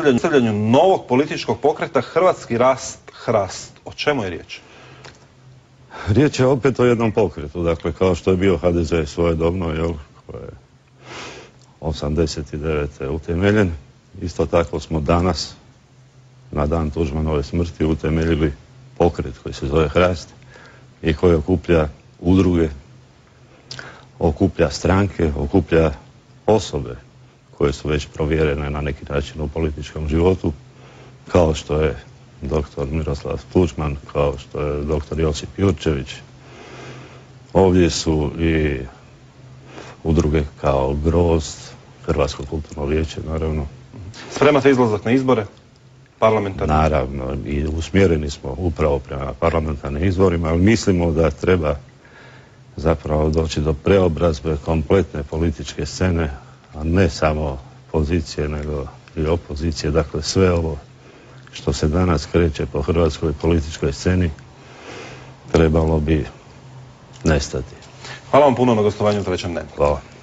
predstavljanju novog političkog pokreta Hrvatski rast, hrast. O čemu je riječ? Riječ je opet o jednom pokretu, dakle kao što je bio HDZ svojedobno, koji je 89. utemeljen. Isto tako smo danas, na dan Tuđmanove smrti, utemeljili pokret koji se zove Hrast i koji okuplja udruge, okuplja stranke, okuplja osobe koje su već provjerene na neki način u političkom životu, kao što je dr. Miroslav Tuđman, kao što je dr. Josip Jurčević. Ovdje su i udruge kao Grozd, Hrvatsko kulturno vijeće, naravno. Spremate izlazak na izbore? Parlamentarne? Naravno, i usmjereni smo upravo prema parlamentarnim izborima, ali mislimo da treba zapravo doći do preobrazbe kompletne političke scene, a ne samo pozicije, nego i opozicije. Dakle, sve ovo što se danas kreće po hrvatskoj političkoj sceni trebalo bi nestati. Hvala vam puno na gostovanju u Trećem dnevniku. Hvala.